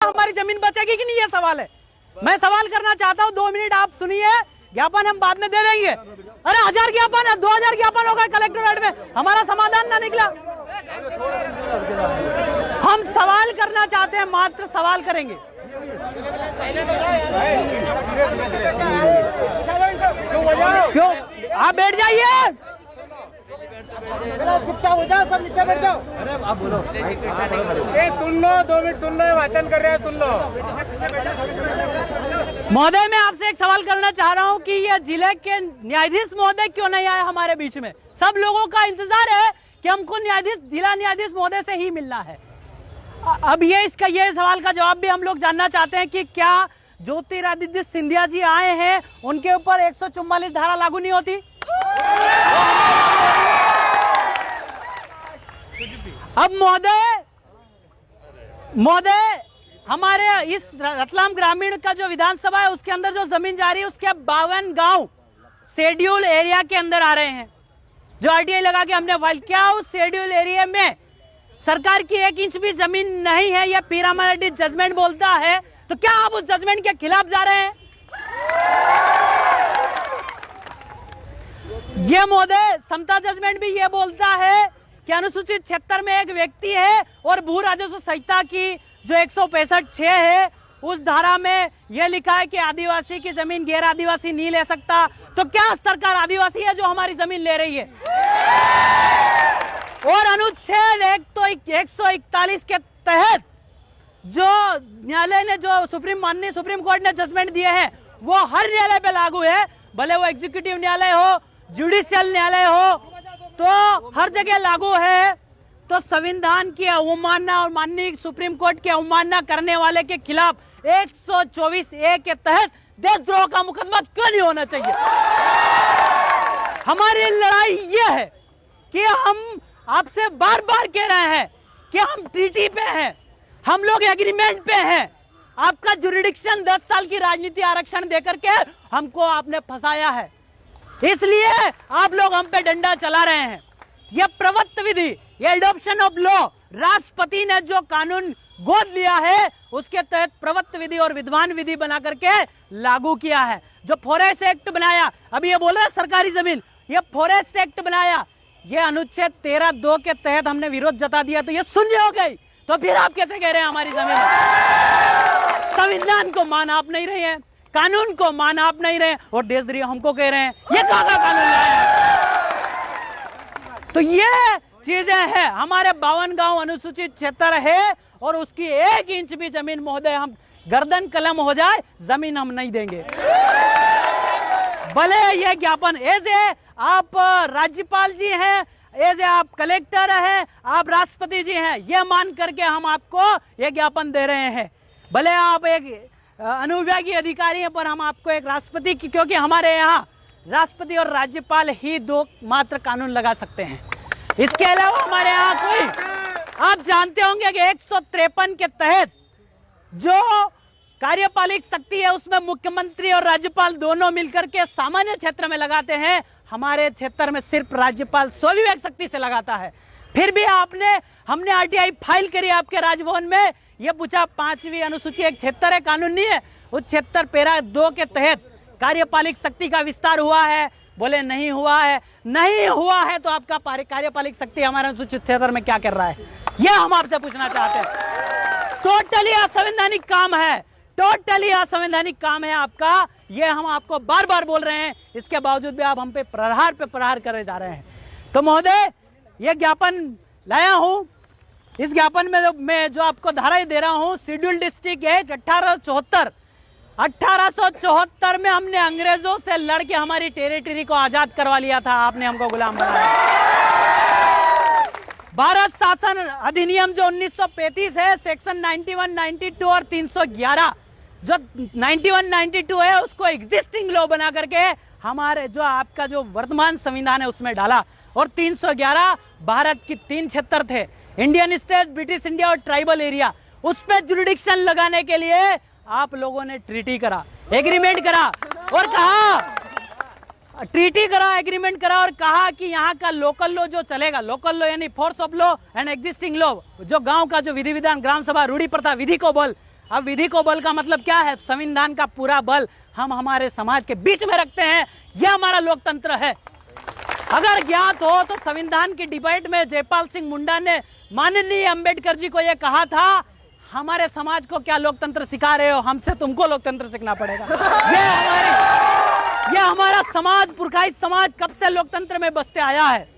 हमारी जमीन बचेगी कि नहीं, ये सवाल है। मैं सवाल करना चाहता हूँ, 2 मिनट आप सुनिए, ज्ञापन हम बाद में दे देंगे। अरे 1000 ज्ञापन है, 2000 ज्ञापन हो गए कलेक्टोरेट में, हमारा समाधान ना निकला। हम सवाल करना चाहते हैं, मात्र सवाल करेंगे। क्यों? आप बैठ जाइए, चुपचाप हो जाओ, सब नीचे बैठ जाओ। अरे आप बोलो, ये सुन लो, 2 मिनट सुन लो, वाचन कर रहे हैं, सुन लो। महोदय मैं आपसे एक सवाल करना चाह रहा हूं कि ये जिले के न्यायाधीश महोदय क्यों नहीं आए हमारे बीच में? सब लोगों का इंतजार है कि हमको न्यायाधीश, जिला न्यायाधीश महोदय से ही मिलना है। अब ये सवाल का जवाब भी हम लोग जानना चाहते हैं कि क्या ज्योतिरादित्य सिंधिया जी आए हैं, उनके ऊपर 144 धारा लागू नहीं होती? अब महोदय हमारे इस रतलाम ग्रामीण का जो विधानसभा है उसके अंदर जो जमीन जा रही है उसके 52 गांव शेड्यूल एरिया के अंदर आ रहे हैं, जो आरटीआई लगा के हमने फाइल किया। उस शेड्यूल एरिया में सरकार की 1 इंच भी जमीन नहीं है, यह पिरामिड जजमेंट बोलता है। तो क्या आप उस जजमेंट के खिलाफ जा रहे हैं? ये महोदय समता जजमेंट भी ये बोलता है कि अनुसूचित क्षेत्र में एक व्यक्ति है और भू राजस्व संहिता की जो 165(6) है उस धारा में यह लिखा है कि आदिवासी की जमीन गैर आदिवासी नहीं ले सकता। तो क्या सरकार आदिवासी है जो हमारी जमीन ले रही है? और अनुच्छेद 141 के तहत जो न्यायालय ने, जो माननीय सुप्रीम कोर्ट ने जजमेंट दिए हैं वो हर न्यायालय पे लागू है, भले वो एग्जीक्यूटिव न्यायालय हो, जुडिशियल न्यायालय हो, तो हर जगह लागू है। तो संविधान की अवमानना और माननीय सुप्रीम कोर्ट की अवमानना करने वाले के खिलाफ 124(a) के तहत देशद्रोह का मुकदमा क्यों नहीं होना चाहिए? हमारी लड़ाई ये है कि हम आपसे बार बार कह रहे हैं कि हम ट्रीटी पे हैं, हम लोग एग्रीमेंट पे हैं। आपका जुरिडिक्शन 10 साल की राजनीति आरक्षण देकर के हमको आपने फंसाया है, इसलिए आप लोग हम पे डंडा चला रहे हैं। यह प्रवृत्त विधि, यह एडॉप्शन ऑफ लॉ, राष्ट्रपति ने जो कानून गोद लिया है उसके तहत प्रवृत्त विधि और विद्वान विधि बना करके लागू किया है। जो फॉरेस्ट एक्ट बनाया, अभी ये बोल रहे हैं सरकारी जमीन, ये फॉरेस्ट एक्ट बनाया, ये अनुच्छेद 13(2) के तहत हमने विरोध जता दिया तो ये शून्य हो गई। तो फिर आप कैसे कह रहे हैं हमारी जमीन? संविधान को मान आप नहीं रहे हैं, कानून को मान आप नहीं रहे, और देशद्रोही हमको कह रहे हैं। ये कहाँ का कानून लाया? तो ये चीजें हैं। हमारे 52 गांव अनुसूचित क्षेत्र है और उसकी 1 इंच भी जमीन महोदय, हम गर्दन कलम हो जाए, जमीन हम नहीं देंगे। भले ये ज्ञापन एज ए आप राज्यपाल जी हैं, एज ए आप कलेक्टर हैं, आप राष्ट्रपति जी हैं, ये मान करके हम आपको ये ज्ञापन दे रहे हैं। भले आप एक अनुविभागीय अधिकारी हैं, पर हम आपको एक राष्ट्रपति की, क्योंकि हमारे यहाँ राष्ट्रपति और राज्यपाल ही 2 मात्र कानून लगा सकते हैं, इसके अलावा हमारे यहाँ कोई। आप जानते होंगे कि 153 के तहत जो कार्यपालिक शक्ति है उसमें मुख्यमंत्री और राज्यपाल दोनों मिलकर के सामान्य क्षेत्र में लगाते हैं। हमारे क्षेत्र में सिर्फ राज्यपाल स्वविवेक शक्ति से लगाता है। फिर भी हमने आरटीआई फाइल करी आपके राजभवन में, यह पूछा 5वीं अनुसूची एक क्षेत्र है, कानून नहीं है, उस क्षेत्र पैरा 2 के तहत कार्यपालिक शक्ति का विस्तार हुआ है? बोले नहीं हुआ है। नहीं हुआ है तो आपका कार्यपालिक शक्ति हमारे अनुसूचित क्षेत्र में क्या कर रहा है, यह हम आपसे पूछना चाहते हैं। टोटली असंवैधानिक काम है, टोटली असंवैधानिक काम है आपका, यह हम आपको बार बार बोल रहे हैं, इसके बावजूद भी आप हम पे प्रहार करे जा रहे हैं। तो महोदय यह ज्ञापन लाया हूं, इस ज्ञापन में मैं जो आपको धारा दे रहा हूं, शेड्यूल डिस्ट्रिक्ट एक्ट 1874 में हमने अंग्रेजों से लड़के हमारी टेरिटरी को आजाद करवा लिया था, आपने हमको गुलाम बनाया। भारत शासन अधिनियम जो 1935 है, सेक्शन 91, 92 और 311, जो 91, 92 है उसको एग्जिस्टिंग लॉ बना करके हमारे जो आपका जो वर्तमान संविधान है उसमें डाला। और 311 भारत की 3 क्षेत्र थे, इंडियन स्टेट, ब्रिटिश इंडिया और ट्राइबल एरिया, उस पर जुरिडिक्शन लगाने के लिए आप लोगों ने ट्रीटी करा, एग्रीमेंट करा और कहा, ट्रीटी करा, एग्रीमेंट करा और कहा कि यहाँ का लोकल लॉ जो चलेगा, लोकल लॉ यानी force of law and existing law, जो गांव का जो विधि विधान, ग्राम सभा, रूढ़ी प्रथा, विधि को बल, अब विधि को बल का मतलब क्या है? संविधान का पूरा बल हम हमारे समाज के बीच में रखते हैं, यह हमारा लोकतंत्र है। अगर ज्ञात हो तो संविधान की डिबेट में जयपाल सिंह मुंडा ने माननीय अंबेडकर जी को यह कहा था, हमारे समाज को क्या लोकतंत्र सिखा रहे हो, हमसे तुमको लोकतंत्र सीखना पड़ेगा। यह हमारा समाज, पुरखाई समाज कब से लोकतंत्र में बसते आया है।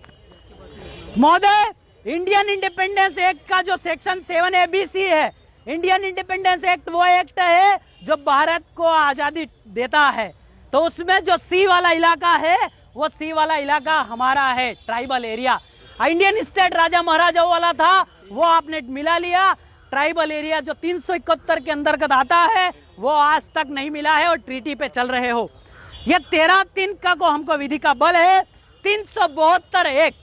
महोदय, इंडियन इंडिपेंडेंस एक्ट का जो सेक्शन 7ABC है, इंडियन इंडिपेंडेंस एक्ट वो एक्ट है जो भारत को आजादी देता है। तो उसमें जो सी वाला इलाका है, वो सी वाला इलाका हमारा है, ट्राइबल एरिया। इंडियन स्टेट राजा महाराजाओं वाला था, वो आपने मिला लिया। ट्राइबल एरिया जो 371 के अंतर्गत आता है, वो आज तक नहीं मिला है और ट्रीटी पे चल रहे हो। ये 13(3) का को हमको विधि का बल है। 372(1)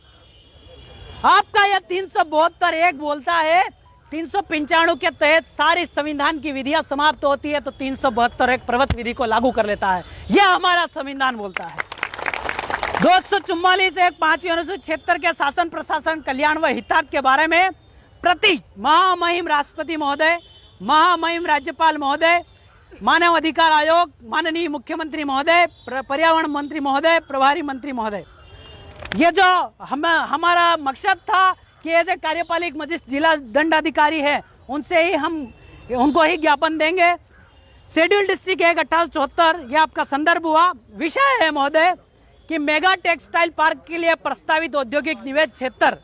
आपका यह 372(1) बोलता है 395 के तहत सारी संविधान की विधियां समाप्त होती है, तो 372(1) प्रवृत्त विधि को लागू कर लेता है। यह हमारा संविधान बोलता है। 244(1) 5वीं अनुसूची 76 के शासन प्रशासन कल्याण व हितार्थ के बारे में प्रति महामहिम राष्ट्रपति महोदय, महामहिम राज्यपाल महोदय, मानव अधिकार आयोग, माननीय मुख्यमंत्री महोदय, पर्यावरण मंत्री महोदय, प्रभारी मंत्री महोदय, ये जो हमारा मकसद था कि ऐसे कार्यपालिक मजिस्ट्रेट जिला दंडाधिकारी है, उनसे ही हम उनको ही ज्ञापन देंगे। शेड्यूल डिस्ट्रिक्ट 1874 यह आपका संदर्भ हुआ। विषय है महोदय कि मेगा टेक्सटाइल पार्क के लिए प्रस्तावित औद्योगिक निवेश क्षेत्र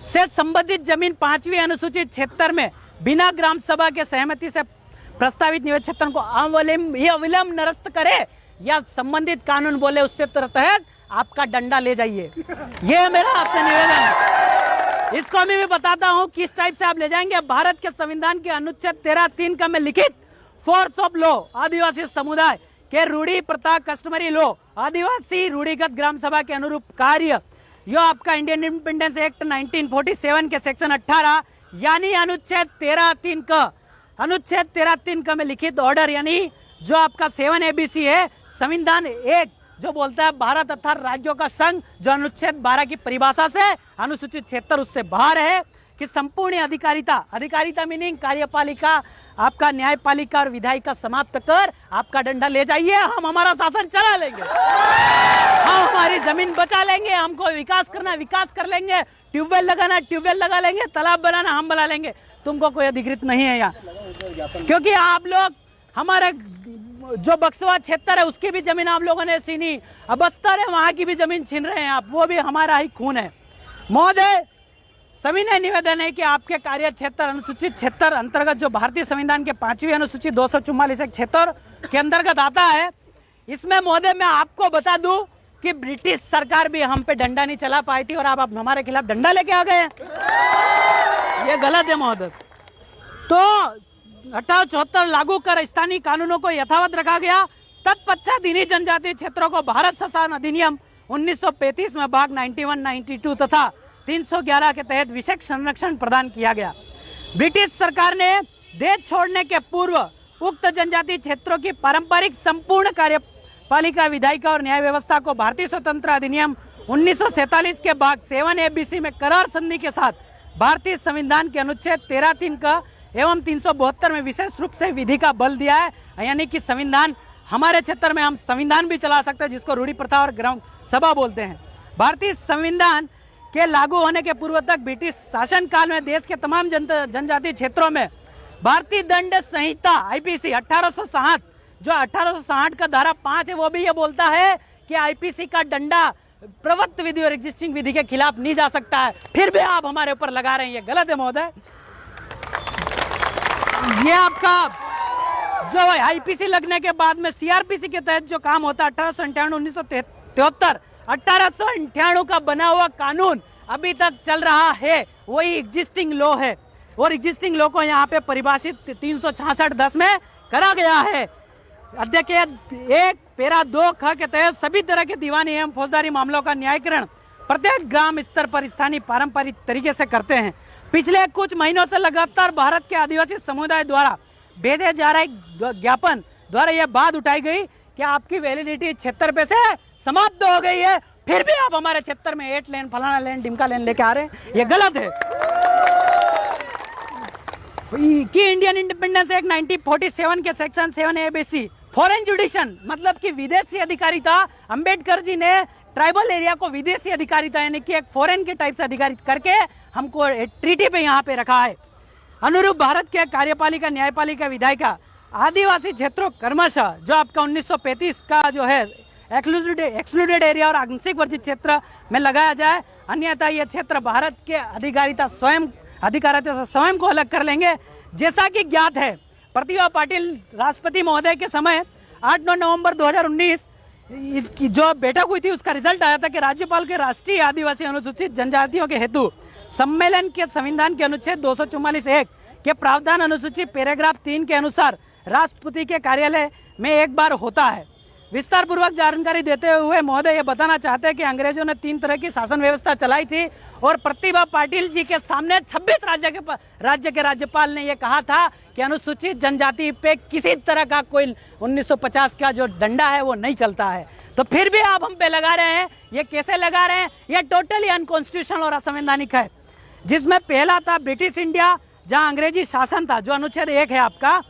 से संबंधित जमीन 5वीं अनुसूची 76 में बिना ग्राम सभा के सहमति से प्रस्तावित निवेश क्षेत्र को अविलंब निरस्त करे या संबंधित कानून बोले उससे तहत आपका डंडा ले जाइए। ये मेरा आपसे निवेदन है। इसको मैं भी बताता हूँ किस टाइप से आप ले जाएंगे। भारत के संविधान के अनुच्छेद 13(3) का में लिखित फोर्स ऑफ लॉ, आदिवासी समुदाय के रूढ़ी प्रथा कस्टमरी लॉ, आदिवासी रूढ़िगत ग्राम सभा के अनुरूप कार्य, यो आपका इंडियन इंडिपेंडेंस एक्ट 1947 के सेक्शन 18 यानी अनुच्छेद 13(3) का में लिखित ऑर्डर यानी जो आपका 7ABC है, संविधान 1 जो बोलता है भारत तथा राज्यों का संघ, जो अनुच्छेद 12 की परिभाषा से अनुसूचित 76 उससे बाहर है कि संपूर्ण अधिकारिता मीनिंग कार्यपालिका, आपका न्यायपालिका और विधायिका समाप्त कर आपका डंडा ले जाइए। हम हमारा शासन चला लेंगे, हम हमारी जमीन बचा लेंगे, हमको विकास करना विकास कर लेंगे, ट्यूबवेल लगाना ट्यूबवेल लगा लेंगे, तालाब बनाना हम बना लेंगे। तुमको कोई अधिकृत नहीं है यहाँ, क्योंकि आप लोग हमारे जो बक्सवा क्षेत्र है उसकी भी जमीन आप लोगों ने छीनी, अब बस्तर है वहां की भी जमीन छीन रहे हैं आप, वो भी हमारा ही खून है। महोदय, सविनय निवेदन है कि आपके कार्य क्षेत्र अनुसूचित 76 अंतर्गत जो भारतीय संविधान के 5वीं अनुसूची 244(1) क्षेत्र के अंतर्गत आता है, इसमें महोदय मैं आपको बता दूं कि ब्रिटिश सरकार भी हम पे डंडा नहीं चला पाई थी और आप हमारे खिलाफ डंडा लेके आ गए। ये गलत है महोदय। तो 1874 लागू कर स्थानीय कानूनों को यथावत रखा गया। तत्पश्चात इन्हीं जनजातीय क्षेत्रों को भारत शासन अधिनियम 1935 में भाग 91, 92 तथा 311 के तहत विशेष संरक्षण प्रदान किया गया। ब्रिटिश सरकार ने देश छोड़ने के पूर्व उक्त जनजातीय क्षेत्रों की पारंपरिक संपूर्ण कार्यपालिका, विधायिका और न्याय व्यवस्था को भारतीय स्वतंत्रता अधिनियम 1947 के भाग 7ABC में करार संधि के साथ भारतीय संविधान के अनुच्छेद 13(3) का एवं 372 में विशेष रूप से विधि का बल दिया है। यानी कि संविधान हमारे क्षेत्र में हम संविधान भी चला सकते हैं, जिसको रूढ़ी प्रथा और ग्राम सभा बोलते हैं। भारतीय संविधान के लागू होने के पूर्व तक ब्रिटिश शासन काल में देश के तमाम जनजातीय क्षेत्रों में भारतीय दंड संहिता IPC 1860 जो 1860 का धारा 5 है, वो भी ये बोलता है कि IPC का डंडा प्रवृत्त विधि और एग्जिस्टिंग विधि के खिलाफ नहीं जा सकता है, फिर भी आप हमारे ऊपर लगा रहे हैं, ये गलत है महोदय। ये आपका जो IPC लगने के बाद में CRPC के तहत जो काम होता है 1898 1973 1898 का बना हुआ कानून अभी तक चल रहा है, वही एग्जिस्टिंग लॉ है और एग्जिस्टिंग लॉ को यहाँ पे परिभाषित 366(10) में करा गया है। अध्यक्ष 1 पैरा 2 ख के तहत सभी तरह के दीवानी एवं फौजदारी मामलों का न्यायीकरण प्रत्येक ग्राम स्तर पर स्थानीय पारंपरिक तरीके से करते हैं। पिछले कुछ महीनों से लगातार भारत के आदिवासी समुदाय द्वारा भेजे जा रहे ज्ञापन द्वारा यह बात उठाई गई कि आपकी वैलिडिटी क्षेत्र पे से समाप्त हो गई है, फिर भी आप हमारे क्षेत्र में 8 लेन फलाना लेन डिमका लेन लेके आ रहे हैं, ये गलत है। की इंडियन इंडिपेंडेंस एक्ट 1947 के सेक्शन 7A-BC फॉरेन जुडिशन मतलब कि विदेशी अधिकारिता, अंबेडकर जी ने ट्राइबल एरिया को विदेशी अधिकारिता यानी कि एक फॉरेन के टाइप से अधिकारित करके हमको ट्रीटी पे यहाँ पे रखा है। अनुरूप भारत के कार्यपालिका, न्यायपालिका, विधायिका आदिवासी क्षेत्रों क्रमशः जो आपका 1935 का जो है एक्सक्लूडेड एरिया और आंशिक वर्जित क्षेत्र में लगाया जाए, अन्यथा ये क्षेत्र भारत के अधिकारिता से स्वयं को अलग कर लेंगे। जैसा कि ज्ञात है, प्रतिभा पाटिल राष्ट्रपति महोदय के समय 8-9 नवंबर 2019 की जो बैठक हुई थी उसका रिजल्ट आया था कि राज्यपाल के राष्ट्रीय आदिवासी अनुसूचित जनजातियों के हेतु सम्मेलन के संविधान के अनुच्छेद 244(1) के प्रावधान अनुसूची पैराग्राफ 3 के अनुसार राष्ट्रपति के कार्यालय में एक बार होता है। विस्तार पूर्वक जानकारी देते हुए महोदय ये बताना चाहते हैं कि अंग्रेजों ने 3 तरह की शासन व्यवस्था चलाई थी और प्रतिभा पाटिल जी के सामने 26 राज्य के राज्यपाल ने ये कहा था कि अनुसूचित जनजाति पे किसी तरह का कोई 1950 का जो डंडा है वो नहीं चलता है। तो फिर भी आप हम पे लगा रहे हैं, ये कैसे लगा रहे हैं? ये टोटली अनकॉन्स्टिट्यूशनल और असंवैधानिक है। जिसमें पहला था ब्रिटिश इंडिया, जहाँ अंग्रेजी शासन था, जो अनुच्छेद 1 है आपका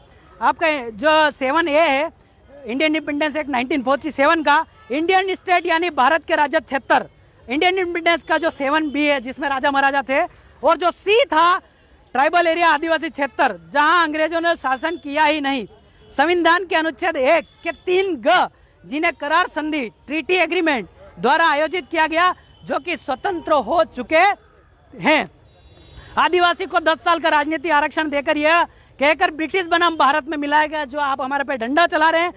जो 7A है इंडियन इंडिपेंडेंस एक्ट 1947 का। इंडियन स्टेट यानी भारत के राज्य क्षेत्र, इंडियन इंडिपेंडेंस का जो 7B है जिसमें राजा महाराजा थे, और जो C था ट्राइबल एरिया आदिवासी क्षेत्र जहां अंग्रेजों ने शासन किया ही नहीं। संविधान के अनुच्छेद 1 के 3G जिन्हें करार संधि ट्रीटी एग्रीमेंट द्वारा आयोजित किया गया, जो कि स्वतंत्र हो चुके हैं। आदिवासी को 10 साल का राजनीति आरक्षण देकर यह कहकर ब्रिटिश बनाम भारत में मिलाया गया, जो आप हमारे पे डंडा चला रहे हैं,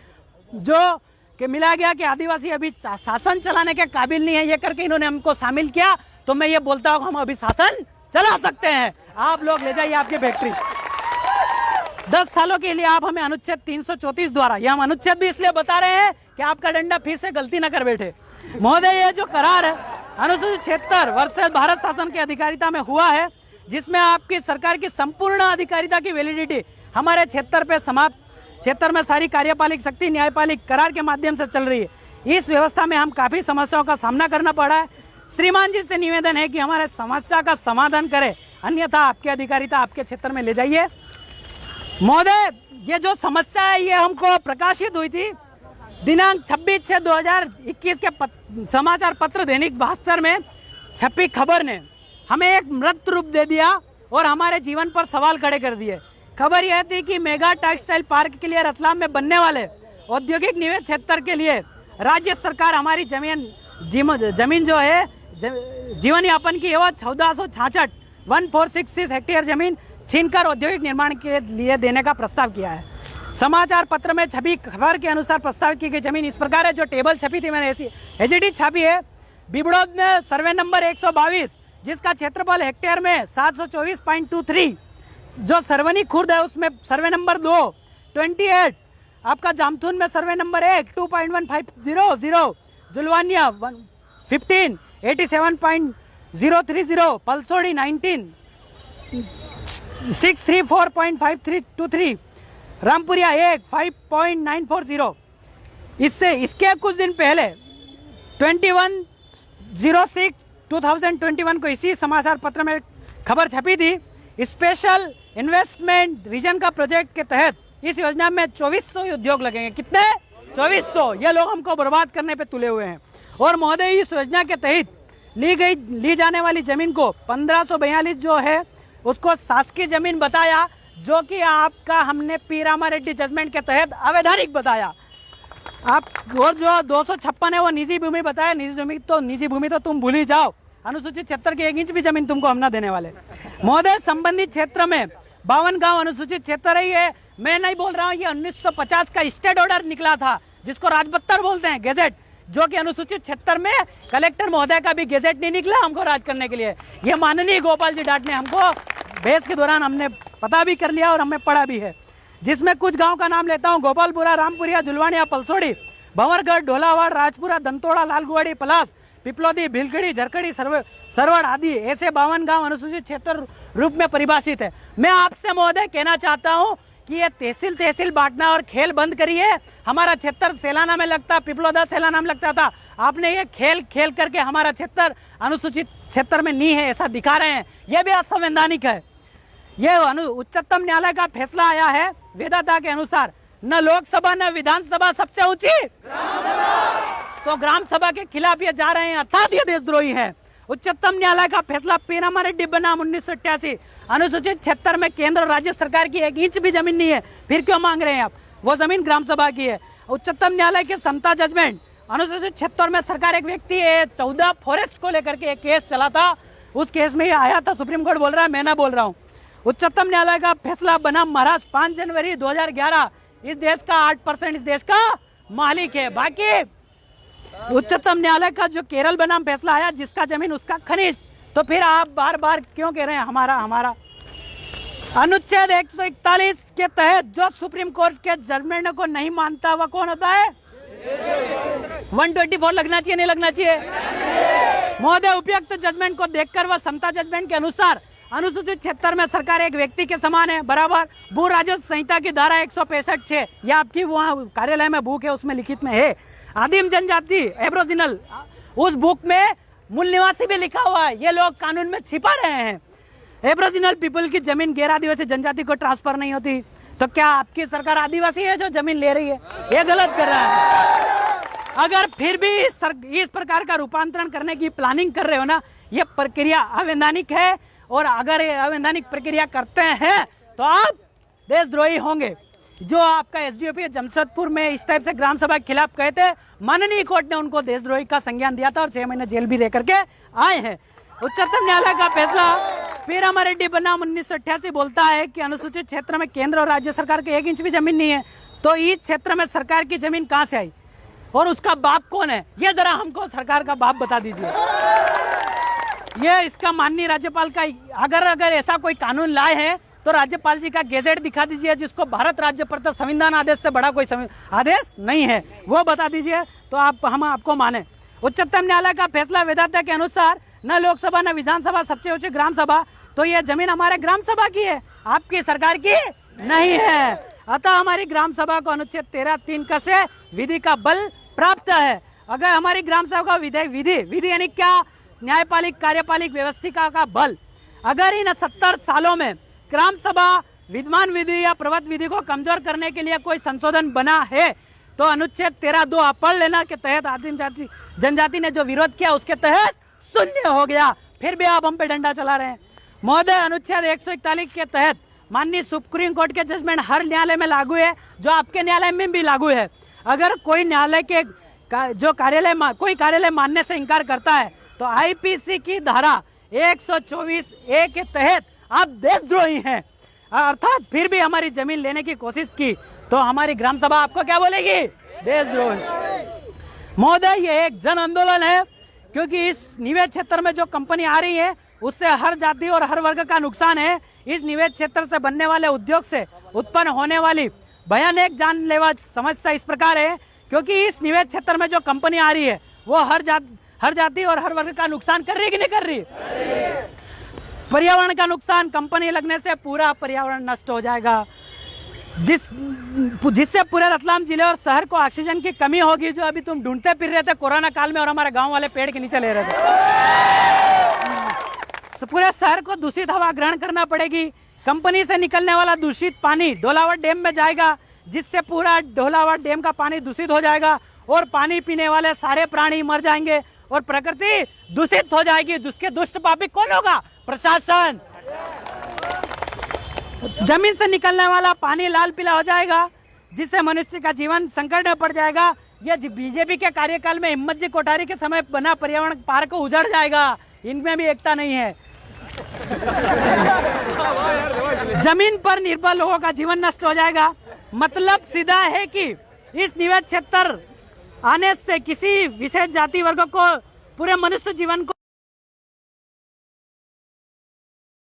जो कि मिलाया गया कि आदिवासी अभी शासन चलाने के काबिल नहीं है, ये करके इन्होंने हमको शामिल किया। तो मैं ये बोलता हूँ हम अभी शासन चला सकते हैं, आप लोग ले जाइए आपकी फैक्ट्री। 10 सालों के लिए आप हमें अनुच्छेद 334 द्वारा, ये हम अनुच्छेद भी इसलिए बता रहे हैं कि आपका डंडा फिर से गलती न कर बैठे। महोदय ये जो करार है अनुसूचित क्षेत्र वर्सेस भारत शासन की अधिकारिता में हुआ है, जिसमें आपकी सरकार की संपूर्ण अधिकारिता की वैलिडिटी हमारे क्षेत्र पे समाप्त, क्षेत्र में सारी कार्यपालिक शक्ति न्यायपालिक करार के माध्यम से चल रही है। इस व्यवस्था में हम काफ़ी समस्याओं का सामना करना पड़ा है। श्रीमान जी से निवेदन है कि हमारे समस्या का समाधान करें, अन्यथा आपकी अधिकारिता आपके क्षेत्र में ले जाइए। महोदय ये जो समस्या है ये हमको प्रकाशित हुई थी दिनांक 26/6/2021 के समाचार पत्र दैनिक भास्कर में छपी खबर ने हमें एक मृत रूप दे दिया और हमारे जीवन पर सवाल खड़े कर दिए। खबर यह थी कि मेगा टेक्सटाइल पार्क के लिए रतलाम में बनने वाले औद्योगिक निवेश क्षेत्र के लिए राज्य सरकार हमारी जमीन जो है जीवन यापन की एवं 1466 1466 हेक्टेयर जमीन छीनकर औद्योगिक निर्माण के लिए देने का प्रस्ताव किया है। समाचार पत्र में छपी खबर के अनुसार प्रस्तावित की गई जमीन इस प्रकार है, जो टेबल छपी थी मैंने ऐसी एचडी छापी है। बिबड़ौद में सर्वे नंबर 122 जिसका क्षेत्रफल हेक्टेयर में 724.23, जो सरवनी खुर्द है उसमें सर्वे नंबर 2 28, आपका जामथून में सर्वे नंबर 1 2.1500, जुलवानिया 15 87.030, पलसोड़ी 19 634.5323, रामपुरिया 1 5.940। इसके कुछ दिन पहले 21/06/2021 को इसी समाचार पत्र में खबर छपी थी। स्पेशल इन्वेस्टमेंट रीजन का प्रोजेक्ट के तहत इस योजना में 2400 उद्योग लगेंगे। कितने? 2400। ये लोग हमको बर्बाद करने पे तुले हुए हैं। और महोदय इस योजना के तहत ली जाने वाली जमीन को 1542 जो है उसको शासकीय जमीन बताया, जो कि आपका हमने पी रामारेड्डी जजमेंट के तहत अवैधानिक बताया। आप और जो 256 है वो निजी भूमि बताया। निजी भूमि तो तुम भूल ही जाओ, अनुसूचित क्षेत्र की 1 इंच भी जमीन तुमको हम ना देने वाले। महोदय संबंधित क्षेत्र में 52 गांव अनुसूचित क्षेत्र ही है। मैं नहीं बोल रहा हूँ, ये 1950 का स्टेट ऑर्डर निकला था जिसको राजपत्तर बोलते हैं, गेजेट, जो कि अनुसूचित क्षेत्र में कलेक्टर महोदय का भी गेजेट नहीं निकला हमको राज करने के लिए। ये माननीय गोपाल जी डाट ने हमको बहस के दौरान हमने पता भी कर लिया और हमें पढ़ा भी है, जिसमें कुछ गांव का नाम लेता हूं: गोपालपुरा, रामपुरिया, जुलवानिया, पलसोड़ी, भंवरगढ़, ढोलावाड़, राजपुरा, दंतोड़ा, लालगुवाड़ी, पलास, पिपलोदी, भिलखड़ी, झरखड़ी, सरवड़ आदि ऐसे 52 गांव अनुसूचित क्षेत्र रूप में परिभाषित है। मैं आपसे महोदय कहना चाहता हूं कि ये तहसील बांटना और खेल बंद करिए। हमारा क्षेत्र सेलाना में लगता, पिपलोदा सेलाना में लगता था, आपने ये खेल करके हमारा क्षेत्र अनुसूचित क्षेत्र में नहीं है ऐसा दिखा रहे हैं। यह भी असंवैधानिक है। ये उच्चतम न्यायालय का फैसला आया है वेदाता के अनुसार, न लोकसभा न विधानसभा, सबसे ऊंची तो ग्राम सभा के खिलाफ ये जा रहे हैं, अर्थात ये देशद्रोही है। उच्चतम न्यायालय का फैसला पेरामारेड्डी बनाम 1988 अनुसूचित 76 में केंद्र और राज्य सरकार की 1 इंच भी जमीन नहीं है, फिर क्यों मांग रहे हैं आप? वो जमीन ग्राम सभा की है। उच्चतम न्यायालय के समता जजमेंट अनुसूचित 76 में सरकार एक व्यक्ति 14 फॉरेस्ट को लेकर के एक केस चला था, उस केस में ये आया था, सुप्रीम कोर्ट बोल रहा है, मैं ना बोल रहा हूँ। उच्चतम न्यायालय का फैसला बना महाराष्ट्र 5 जनवरी 2011, इस देश का 8% इस देश का मालिक है। बाकी उच्चतम न्यायालय का जो केरल बनाम फैसला आया, जिसका जमीन उसका खनिज, तो फिर आप बार बार क्यों कह रहे हैं हमारा? अनुच्छेद 141 के तहत जो सुप्रीम कोर्ट के जजमेंट को नहीं मानता वह कौन होता है? 124 लगना चाहिए, नहीं लगना चाहिए? महोदय, उपयुक्त जजमेंट को देखकर वह समता जजमेंट के अनुसार अनुसूचित 76 में सरकार एक व्यक्ति के समान है, बराबर। भू राजस्व संहिता की धारा 165(6) यह आपकी वहाँ कार्यालय में बुक है, उसमें लिखित में है। आदिम जनजाति एब्रोजिनल, उस बुक में मूल निवासी भी लिखा हुआ है, ये लोग कानून में छिपा रहे हैं। एब्रोजिनल पीपल की जमीन गैर आदिवासी जनजाति को ट्रांसफर नहीं होती, तो क्या आपकी सरकार आदिवासी है जो जमीन ले रही है? ये गलत कर रहा है। अगर फिर भी इस प्रकार का रूपांतरण करने की प्लानिंग कर रहे हो ना, ये प्रक्रिया अवैधानिक है, और अगर ये अवैधानिक प्रक्रिया करते हैं तो आप देशद्रोही होंगे। जो आपका एसडीओपी जमशेदपुर में इस टाइप से ग्राम सभा के खिलाफ कहे थे, माननीय कोर्ट ने उनको देशद्रोही का संज्ञान दिया था और 6 महीने जेल भी लेकर के आए हैं। उच्चतम न्यायालय का फैसला पेरामारेड्डी बनाम 1988 बोलता है कि अनुसूचित क्षेत्र में केंद्र और राज्य सरकार के 1 इंच भी जमीन नहीं है, तो इस क्षेत्र में सरकार की जमीन कहां से आई और उसका बाप कौन है? ये जरा हमको सरकार का बाप बता दीजिए। ये इसका माननीय राज्यपाल का, अगर ऐसा कोई कानून लाए हैं तो राज्यपाल जी का गेजेट दिखा दीजिए, जिसको भारत राज्य पर संविधान आदेश से बड़ा कोई आदेश नहीं है, वो बता दीजिए तो हम आपको माने। उच्चतम न्यायालय का फैसला वेदांता के अनुसार न लोकसभा न विधानसभा, सबसे ऊंची ग्राम सभा, तो ये जमीन हमारे ग्राम सभा की है, आपकी सरकार की नहीं है। अतः हमारी ग्राम सभा को अनुच्छेद 13(3) का से विधि का बल प्राप्त है। अगर हमारी ग्राम सभा का विधि यानी क्या? न्यायपालिक, कार्यपालिक व्यवस्थिका का बल। अगर इन 70 सालों में ग्राम सभा विद्यमान विधि या प्रवत विधि को कमजोर करने के लिए कोई संशोधन बना है तो अनुच्छेद 13(2) आप पढ़ लेना के तहत आदिम जाति जनजाति ने जो विरोध किया उसके तहत शून्य हो गया। फिर भी आप हम पे डंडा चला रहे हैं। महोदय, अनुच्छेद 141 के तहत माननीय सुप्रीम कोर्ट के जजमेंट हर न्यायालय में लागू है, जो आपके न्यायालय में भी लागू है। अगर कोई न्यायालय के जो कोई कार्यालय मानने से इनकार करता है तो आईपीसी की धारा 124(a) के तहत आप देशद्रोही हैं, अर्थात फिर भी हमारी जमीन लेने की कोशिश की तो हमारी ग्राम सभा आपको क्या बोलेगी? देशद्रोही। महोदय, ये एक जन आंदोलन है, क्योंकि इस निवेश क्षेत्र में जो कंपनी आ रही है उससे हर जाति और हर वर्ग का नुकसान है। इस निवेश क्षेत्र से बनने वाले उद्योग से उत्पन्न होने वाली भयानक जानलेवा समस्या इस प्रकार है, क्योंकि इस निवेश क्षेत्र में जो कंपनी आ रही है वो हर जाति और हर वर्ग का नुकसान कर रही है कि नहीं कर रही? पर्यावरण का नुकसान, कंपनी लगने से पूरा पर्यावरण नष्ट हो जाएगा, जिससे पूरे रतलाम जिले और शहर को ऑक्सीजन की कमी होगी, जो अभी तुम ढूंढते फिर रहे थे कोरोना काल में और हमारे गांव वाले पेड़ के नीचे ले रहे थे। पूरे शहर को दूषित हवा ग्रहण करना पड़ेगी। कंपनी से निकलने वाला दूषित पानी ढोलावट डैम में जाएगा, जिससे पूरा ढोलावट डैम का पानी दूषित हो जाएगा और पानी पीने वाले सारे प्राणी मर जाएंगे और प्रकृति दूषित हो जाएगी। जिसके दुष्ट पापी कौन होगा? प्रशासन। जमीन से निकलने वाला पानी लाल पीला हो जाएगा, जिससे मनुष्य का जीवन संकट में पड़ जाएगा। यह बीजेपी के कार्यकाल में हिम्मत जी कोठारी के समय बना पर्यावरण पार्क उजड़ जाएगा। इनमें भी एकता नहीं है। जमीन पर निर्भर लोगों का जीवन नष्ट हो जाएगा। मतलब सीधा है कि इस निवेश क्षेत्र आने से किसी विशेष जाति वर्ग को, पूरे मनुष्य जीवन को